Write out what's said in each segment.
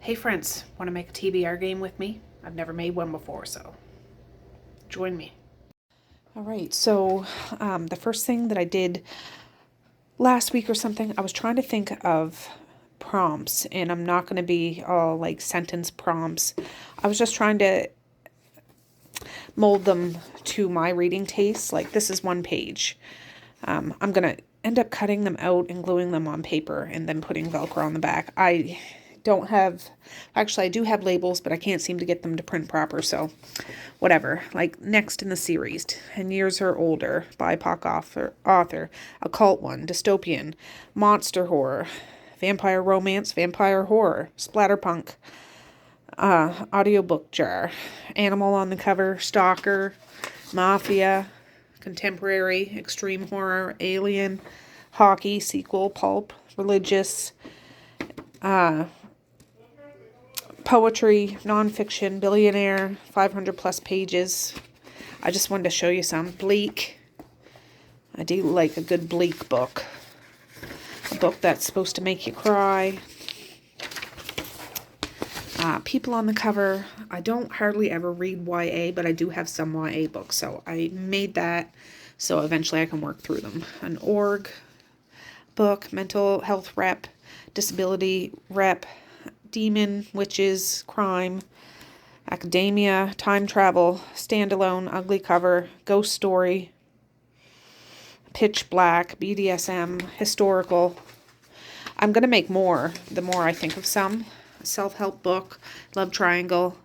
Hey friends, want to make a TBR game with me? I've never made one before, so join me. All right, so the first thing that I did last week or something, I was trying to think of prompts, and I'm not going to be all like sentence prompts. I was just trying to mold them to my reading taste. Like this is one page. I'm going to end up cutting them out and gluing them on paper and then putting Velcro on the back. I do have labels, but I can't seem to get them to print proper, so whatever. Like next in the series, 10 Years or Older, BIPOC author, occult one, dystopian, monster horror, vampire romance, vampire horror, splatterpunk, audiobook jar, animal on the cover, stalker, mafia, contemporary, extreme horror, alien, hockey, sequel, pulp, religious, poetry, nonfiction, billionaire, 500 plus pages. I just wanted to show you some. Bleak. I do like a good bleak book. A book that's supposed to make you cry. People on the cover. I don't hardly ever read YA, but I do have some YA books, so I made that so eventually I can work through them. An org book, mental health rep, disability rep, demon, witches, crime, academia, time travel, standalone, ugly cover, ghost story, pitch black, BDSM, historical. I'm going to make more the more I think of some. A self-help book, love triangle,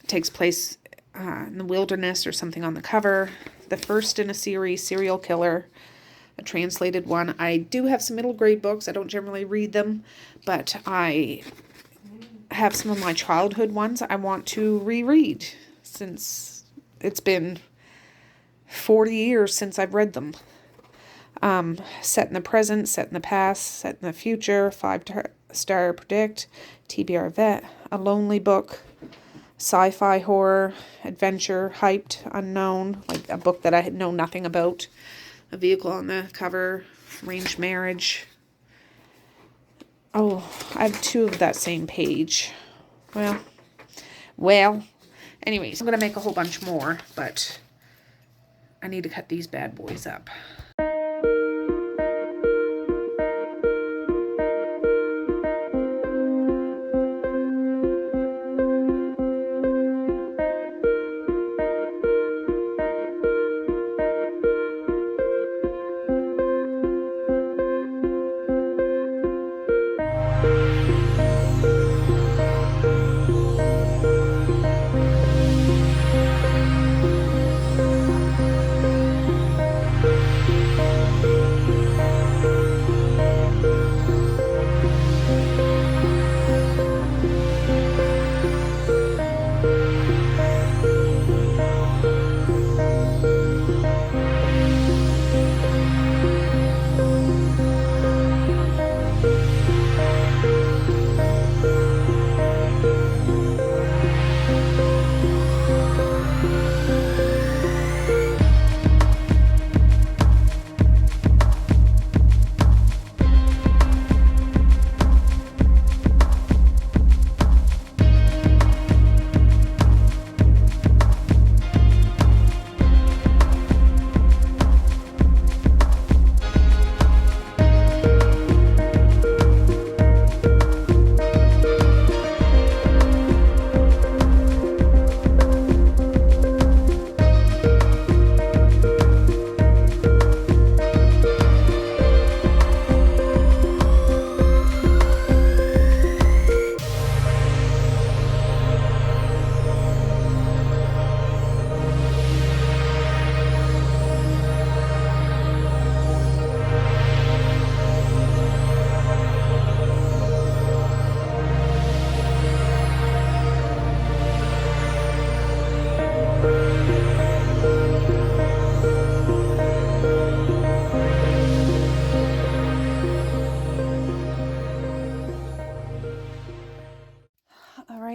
takes place in the wilderness or something on the cover. The first in a series, serial killer, a translated one. I do have some middle grade books. I don't generally read them, but I have some of my childhood ones I want to reread since it's been 40 years since I've read them. Set in the present, set in the past, set in the future, 5-star predict, TBR vet, a lonely book, sci-fi horror, adventure, hyped, unknown, like a book that I know nothing about, a vehicle on the cover, arranged marriage. Oh, I have two of that same page. Well, anyways, I'm going to make a whole bunch more, but I need to cut these bad boys up.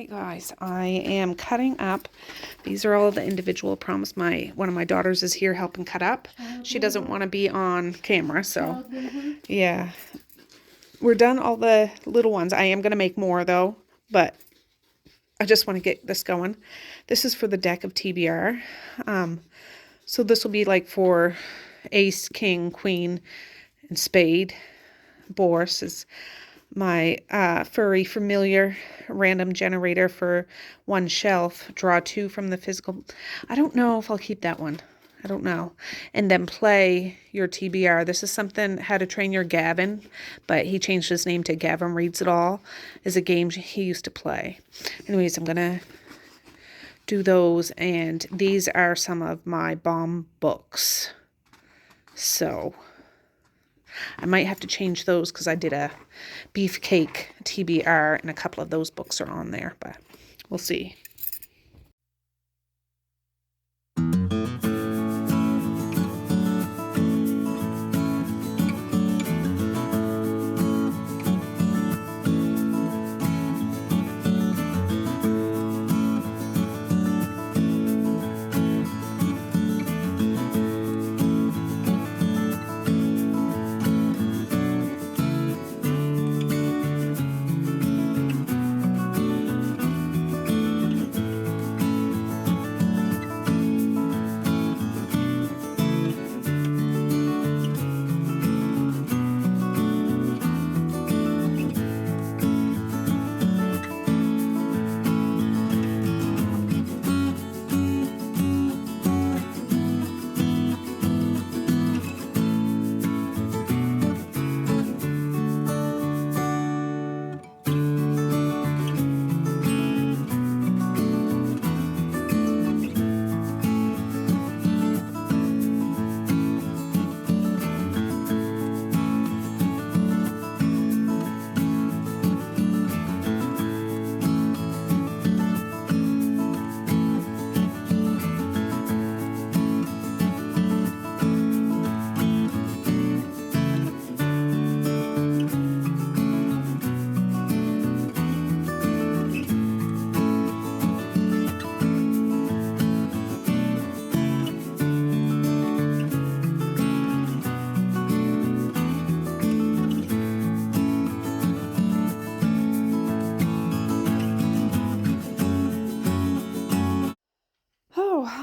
Guys, I am cutting up. These are all the individual prompts. One of my daughters is here helping cut up. She doesn't want to be on camera, so yeah. We're done all the little ones. I am going to make more though, but I just want to get this going. This is for the deck of TBR. So this will be like for ace, king, queen, and spade. Bourse is my furry familiar random generator for one shelf. Draw 2 from the physical. I don't know if I'll keep that one. I don't know. And then play your TBR. This is something, How to Train Your Gavin, but he changed his name to Gavin Reads It All. Is a game he used to play. Anyways, I'm going to do those, and these are some of my bomb books. So I might have to change those because I did a beefcake TBR, and a couple of those books are on there, but we'll see.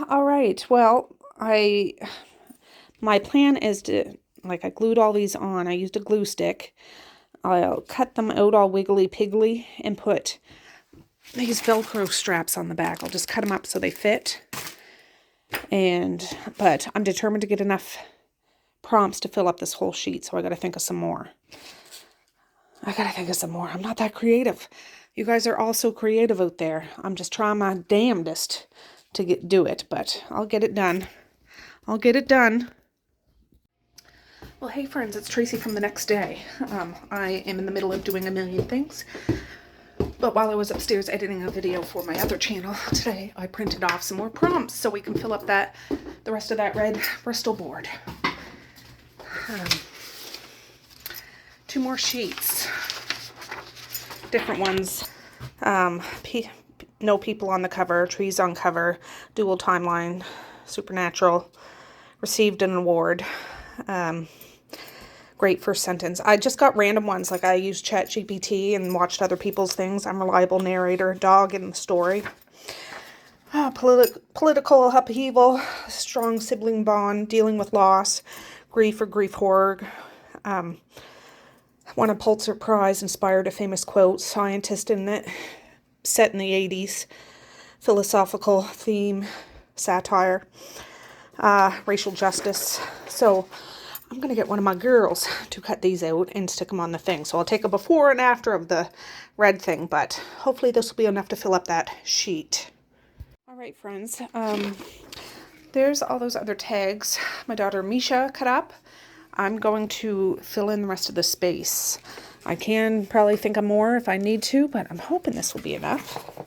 All right. Well, my plan is to, like, I glued all these on. I used a glue stick. I'll cut them out all wiggly piggly and put these Velcro straps on the back. I'll just cut them up so they fit. But I'm determined to get enough prompts to fill up this whole sheet, so I got to think of some more. I'm not that creative. You guys are all so creative out there. I'm just trying my damnedest to do it, but I'll get it done. Well, hey friends, it's Tracy from the next day. I am in the middle of doing a million things, but while I was upstairs editing a video for my other channel today, I printed off some more prompts so we can fill up the rest of that red Bristol board. 2 more sheets, different ones. No people on the cover, trees on cover, dual timeline, supernatural, received an award, great first sentence. I just got random ones, like I used ChatGPT and watched other people's things. I'm a reliable narrator, dog in the story. Political upheaval, strong sibling bond, dealing with loss, grief or grief horror. Won a Pulitzer Prize, inspired a famous quote, scientist in it. Set in the 80s, philosophical theme, satire, racial justice. So I'm going to get one of my girls to cut these out and stick them on the thing. So I'll take a before and after of the red thing, but hopefully this will be enough to fill up that sheet. All right, friends. There's all those other tags my daughter Misha cut up. I'm going to fill in the rest of the space. I can probably think of more if I need to, but I'm hoping this will be enough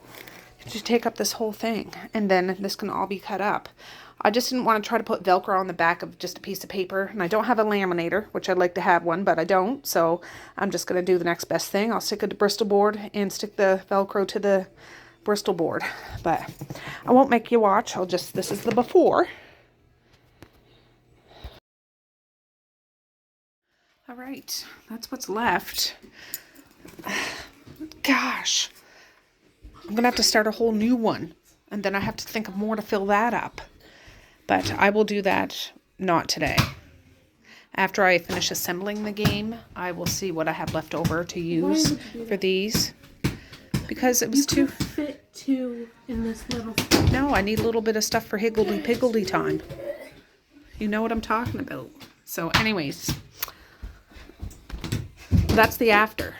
to take up this whole thing. And then this can all be cut up. I just didn't want to try to put Velcro on the back of just a piece of paper. And I don't have a laminator, which I'd like to have one, but I don't. So I'm just going to do the next best thing. I'll stick it to Bristol board and stick the Velcro to the Bristol board. But I won't make you watch. This is the before. All right, that's what's left. Gosh, I'm going to have to start a whole new one. And then I have to think of more to fill that up. But I will do that not today. After I finish assembling the game, I will see what I have left over to use for these. Because it was too... fit two in this little... No, I need a little bit of stuff for higgledy-piggledy time. You know what I'm talking about. So anyways, that's the after.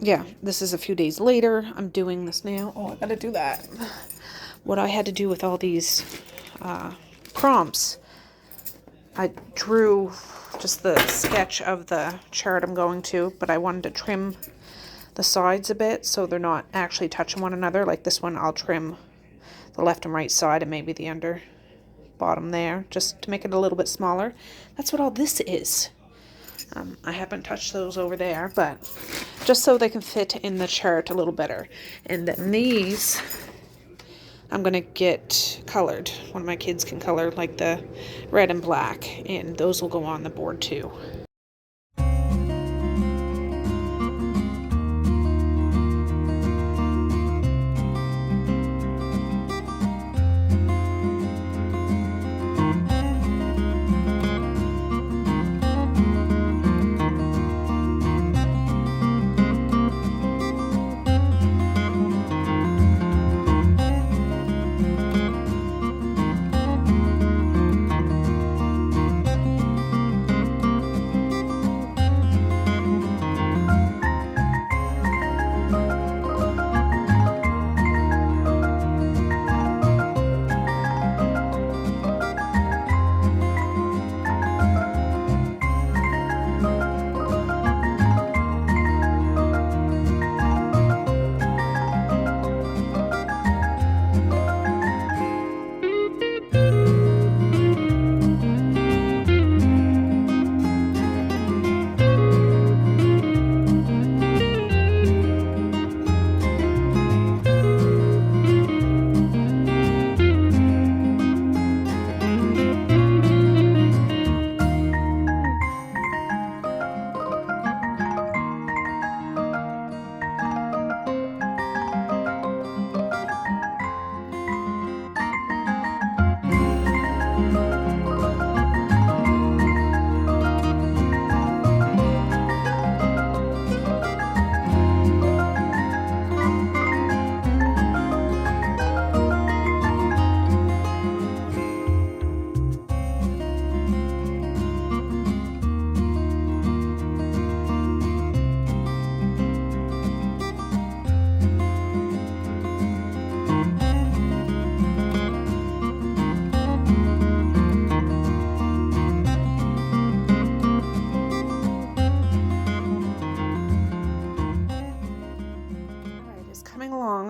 yeah, this is a few days later. I'm doing this now. Oh, I gotta do that. What I had to do with all these prompts, I drew just the sketch of the chart I'm going to, but I wanted to trim the sides a bit so they're not actually touching one another. Like this one, I'll trim the left and right side and maybe the under bottom there, just to make it a little bit smaller. That's what all this is. I haven't touched those over there, but just so they can fit in the chart a little better. And then these, I'm going to get colored. One of my kids can color like the red and black, and those will go on the board too.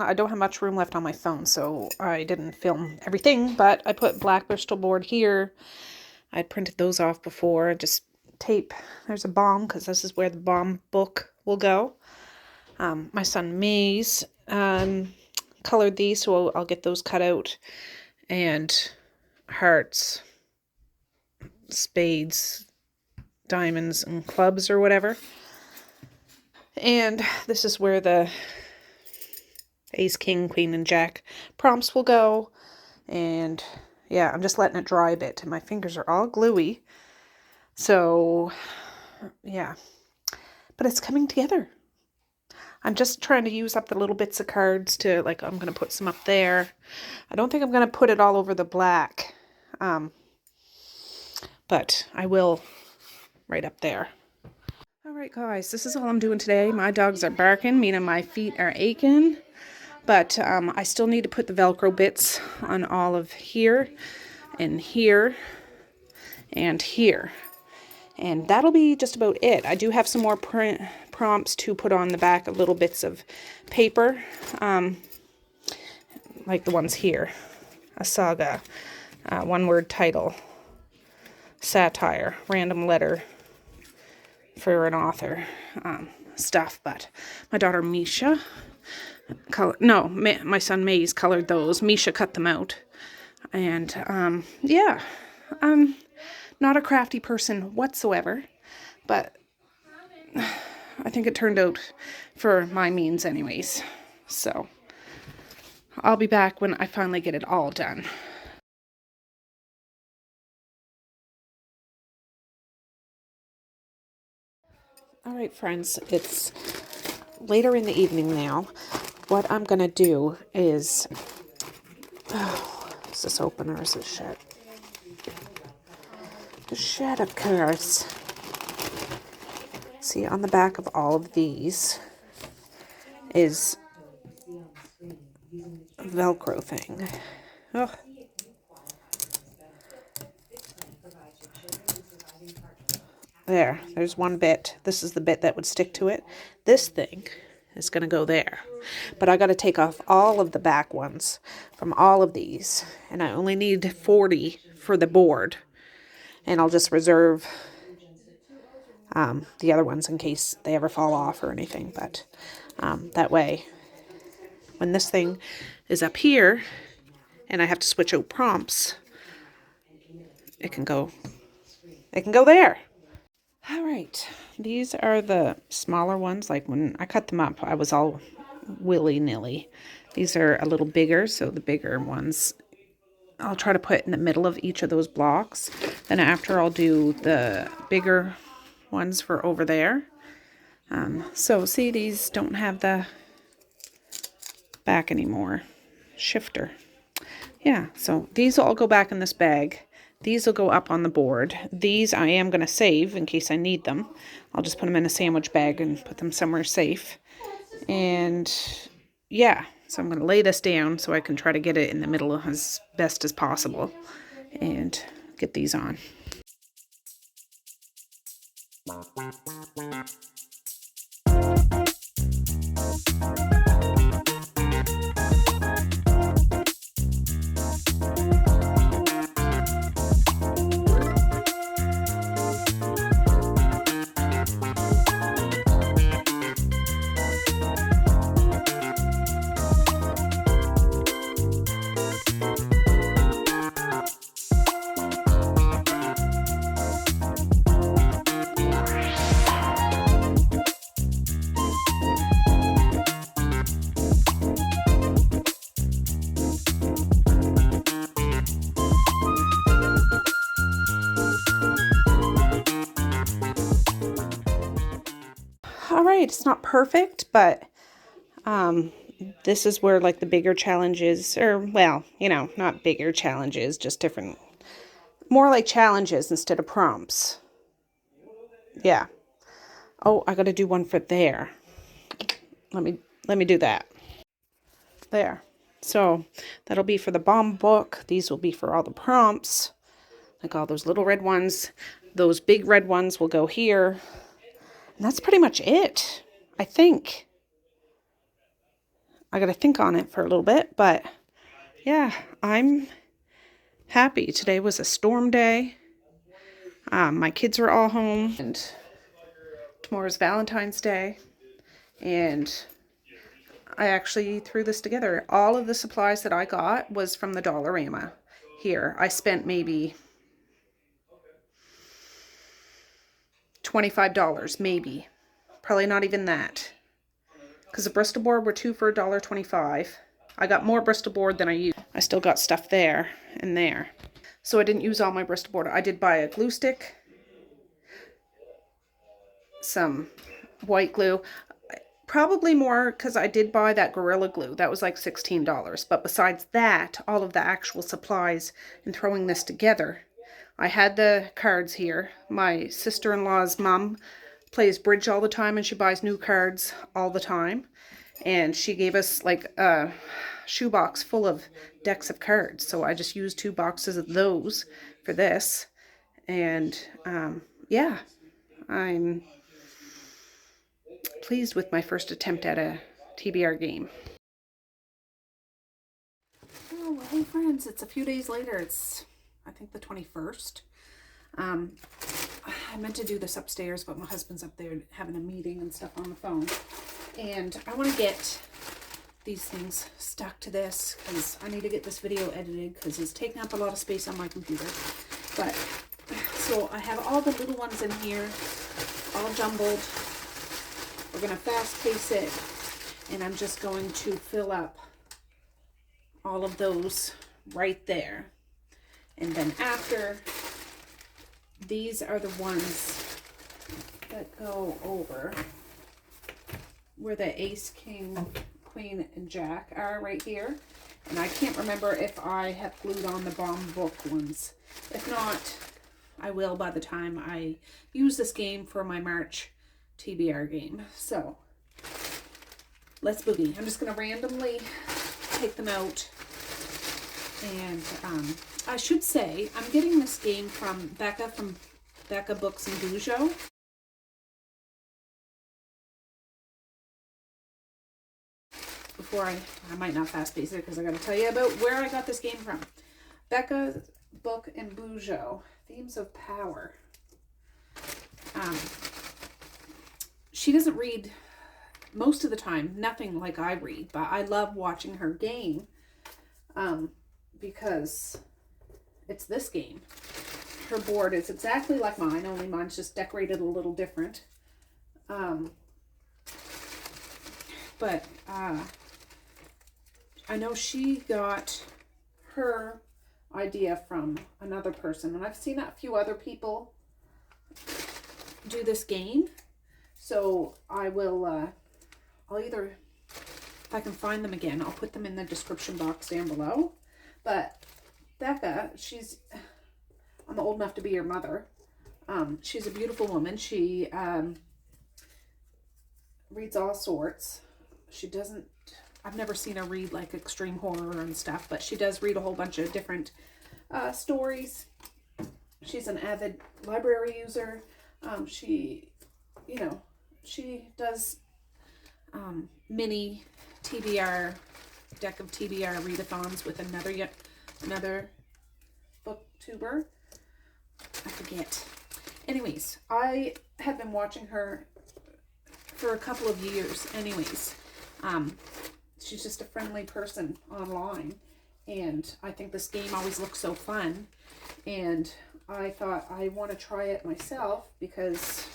I don't have much room left on my phone, so I didn't film everything, but I put black Bristol board here. I'd printed those off before. Just tape. There's a bomb, because this is where the bomb book will go. My son Maze colored these, so I'll get those cut out. And hearts, spades, diamonds, and clubs or whatever. And this is where the Ace, King, Queen, and Jack prompts will go. And yeah, I'm just letting it dry a bit. My fingers are all gluey. So yeah, but it's coming together. I'm just trying to use up the little bits of cards to, like, I'm going to put some up there. I don't think I'm going to put it all over the black. But I will right up there. Alright guys, this is all I'm doing today. My dogs are barking, meaning my feet are aching. But I still need to put the Velcro bits on all of here, and here, and here. And that'll be just about it. I do have some more prompts to put on the back of little bits of paper. Like the ones here. A saga, one-word title, satire, random letter for an author, stuff. But my daughter Misha... my son Maze colored those. Misha cut them out. And, yeah. I'm not a crafty person whatsoever. But I think it turned out for my means anyways. So, I'll be back when I finally get it all done. Alright friends, it's later in the evening now. What I'm going to do is... Oh, is this open or is it shut? It's shut, of course. See, on the back of all of these, is a Velcro thing. Oh. There's one bit. This is the bit that would stick to it. This thing is going to go there. But I got to take off all of the back ones from all of these. And I only need 40 for the board. And I'll just reserve the other ones in case they ever fall off or anything. But that way, when this thing is up here and I have to switch out prompts, it can go there. All right, these are the smaller ones. Like when I cut them up, I was all willy-nilly. These are a little bigger, so the bigger ones I'll try to put in the middle of each of those blocks. Then after, I'll do the bigger ones for over there. So see, these don't have the back anymore. Shifter. Yeah, so these will all go back in this bag. These will go up on the board. These I am going to save in case I need them. I'll just put them in a sandwich bag and put them somewhere safe. And yeah, so I'm going to lay this down so I can try to get it in the middle as best as possible and get these on. All right, it's not perfect, but this is where like the bigger challenges, or well, you know, not bigger challenges, just different, more like challenges instead of prompts. Yeah. Oh, I got to do one for there. Let me do that. There. So that'll be for the bomb book. These will be for all the prompts, like all those little red ones. Those big red ones will go here. And that's pretty much it, I think. I got to think on it for a little bit, but yeah, I'm happy. Today was a storm day. My kids are all home, and tomorrow's Valentine's Day, and I actually threw this together. All of the supplies that I got was from the Dollarama here. I spent maybe $25, maybe. Probably not even that. Because the Bristol board were 2 for $1.25. I got more Bristol board than I used. I still got stuff there and there. So I didn't use all my Bristol board. I did buy a glue stick, some white glue. Probably more because I did buy that Gorilla Glue. That was like $16. But besides that, all of the actual supplies and throwing this together, I had the cards here. My sister-in-law's mom plays bridge all the time and she buys new cards all the time. And she gave us like a shoebox full of decks of cards. So I just used 2 boxes of those for this. And yeah, I'm pleased with my first attempt at a TBR game. Oh, well, hey friends, it's a few days later. It's, I think, the 21st. I meant to do this upstairs, but my husband's up there having a meeting and stuff on the phone. And I want to get these things stuck to this because I need to get this video edited because it's taking up a lot of space on my computer. But, so I have all the little ones in here, all jumbled. We're going to fast pace it, and I'm just going to fill up all of those right there. And then after, these are the ones that go over where the ace, king, queen, and jack are right here. And I can't remember if I have glued on the bomb book ones. If not, I will by the time I use this game for my March TBR game. So Let's Boogie. I'm just going to randomly take them out. And I should say, I'm getting this game from Bekah Books and Bujo. Before I might not fast pace it because I got to tell you about where I got this game from. Bekah Book and Bujo, Themes of Power. She doesn't read most of the time, nothing like I read, but I love watching her game because it's this game. Her board is exactly like mine, only mine's just decorated a little different. But I know she got her idea from another person, and I've seen a few other people do this game. So I will, I'll either, if I can find them again, I'll put them in the description box down below. But Bekah, I'm old enough to be her mother. She's a beautiful woman. She reads all sorts. She doesn't, I've never seen her read like extreme horror and stuff, but she does read a whole bunch of different stories. She's an avid library user. She does mini TBR, deck of TBR readathons with another booktuber. I forget. Anyways, I have been watching her for a couple of years. Anyways, she's just a friendly person online, and I think this game always looks so fun, and I thought I want to try it myself because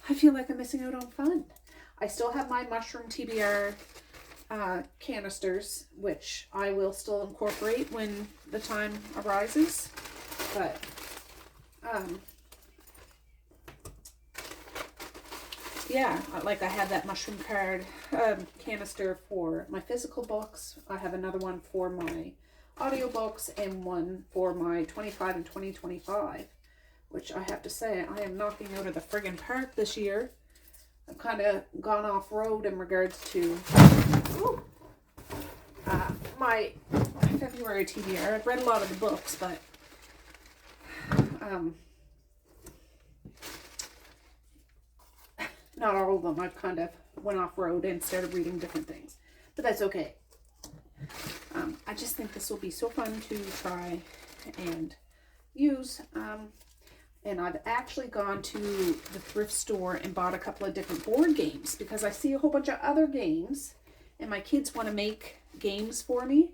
I feel like I'm missing out on fun. I still have my mushroom TBR canisters, which I will still incorporate when the time arises, but yeah, like I have that mushroom card canister for my physical books. I have another one for my audiobooks and one for my 25 and 2025, which I have to say I am knocking out of the friggin' park this year. I've kind of gone off road in regards to my February TBR. I've read a lot of the books, but not all of them. I've kind of went off road and started reading different things, but that's okay. I just think this will be so fun to try and use. And I've actually gone to the thrift store and bought a couple of different board games because I see a whole bunch of other games and my kids want to make games for me.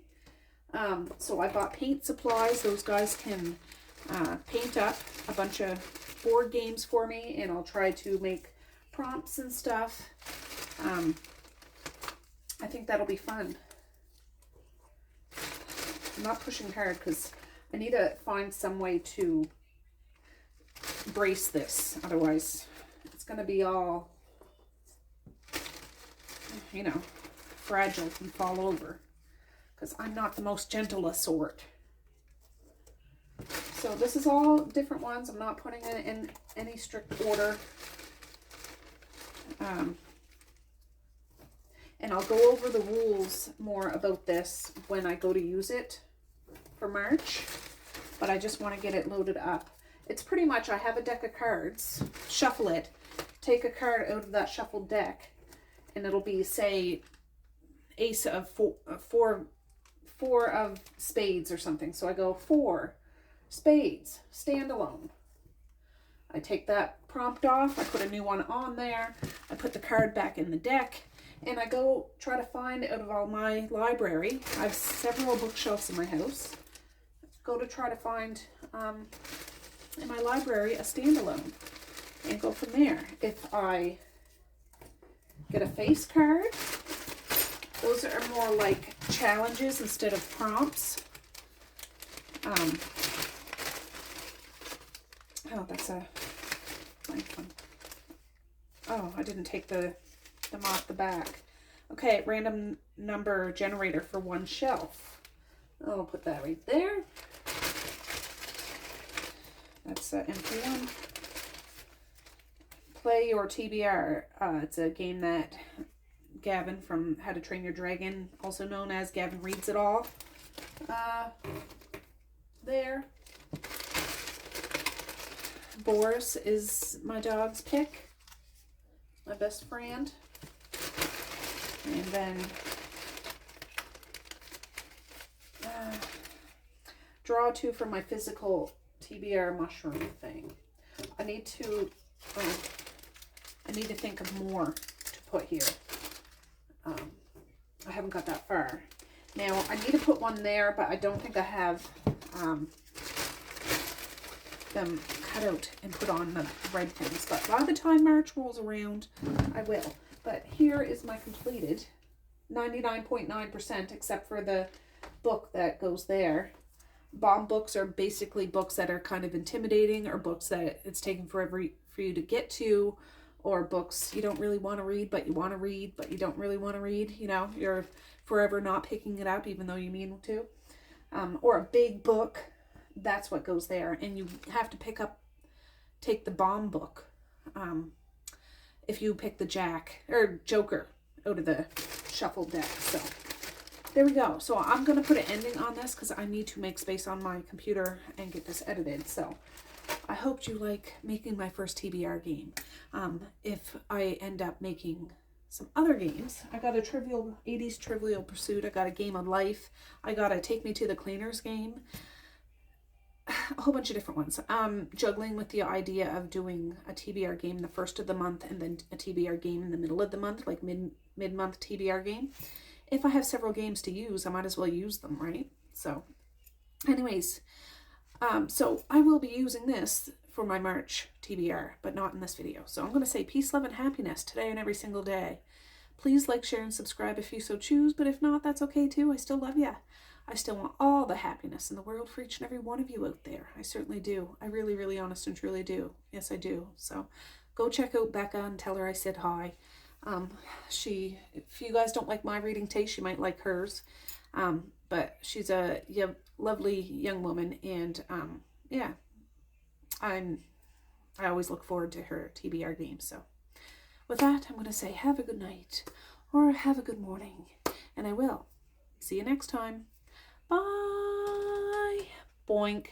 So I bought paint supplies. Those guys can paint up a bunch of board games for me, and I'll try to make prompts and stuff. I think that'll be fun. I'm not pushing hard because I need to find some way to brace this, otherwise it's going to be all, fragile and fall over, because I'm not the most gentle sort. So this is all different ones. I'm not putting it in any strict order. And I'll go over the rules more about this when I go to use it for March, but I just want to get it loaded up. It's pretty much, I have a deck of cards, shuffle it, take a card out of that shuffled deck, and it'll be, say, ace of four of spades or something. So I go 4 spades, standalone. I take that prompt off, I put a new one on there, I put the card back in the deck, and I go try to find out of all my library. I have several bookshelves in my house. Go to try to find in my library a standalone and go from there. If I get a face card, those are more like challenges instead of prompts. Oh, that's a nice one. Oh, I didn't take them off the back. Okay, random number generator for one shelf. I'll put that right there. That's an empty one. Play your TBR. It's a game that Gavin from How to Train Your Dragon, also known as Gavin Reads It All. There. Boris is my dog's pick, my best friend. And then draw two for my physical TBR mushroom thing. I need to think of more to put here. I haven't got that far. Now I need to put one there, but I don't think I have them cut out and put on the red things. But by the time March rolls around, I will. But here is my completed 99.9%, except for the book that goes there. Bomb books are basically books that are kind of intimidating, or books that it's taking forever for you to get to, or books you don't really want to read, but you want to read, but you don't really want to read. You know, you're forever not picking it up, even though you mean to. Or a big book, that's what goes there. And you have to take the bomb book if you pick the Joker out of the shuffle deck. So there we go. So I'm going to put an ending on this because I need to make space on my computer and get this edited. So I hope you like making my first TBR game. If I end up making some other games, I got a 80s Trivial Pursuit. I got a Game of Life. I got a Take Me to the Cleaners game. A whole bunch of different ones. Juggling with the idea of doing a TBR game the first of the month and then a TBR game in the middle of the month, like mid-month TBR game. If I have several games to use, I might as well use them, right? So anyways, so I will be using this for my March TBR, but not in this video. So I'm going to say peace, love, and happiness today and every single day. Please like, share, and subscribe if you so choose, but if not, that's okay too. I still love you. I still want all the happiness in the world for each and every one of you out there. I certainly do. I really, really honest and truly do. Yes, I do. So go check out Bekah and tell her I said hi. If you guys don't like my reading taste, you might like hers. But she's a lovely young woman, and yeah, I always look forward to her TBR games. So with that, I'm going to say have a good night or have a good morning, and I will see you next time. Bye. Boink.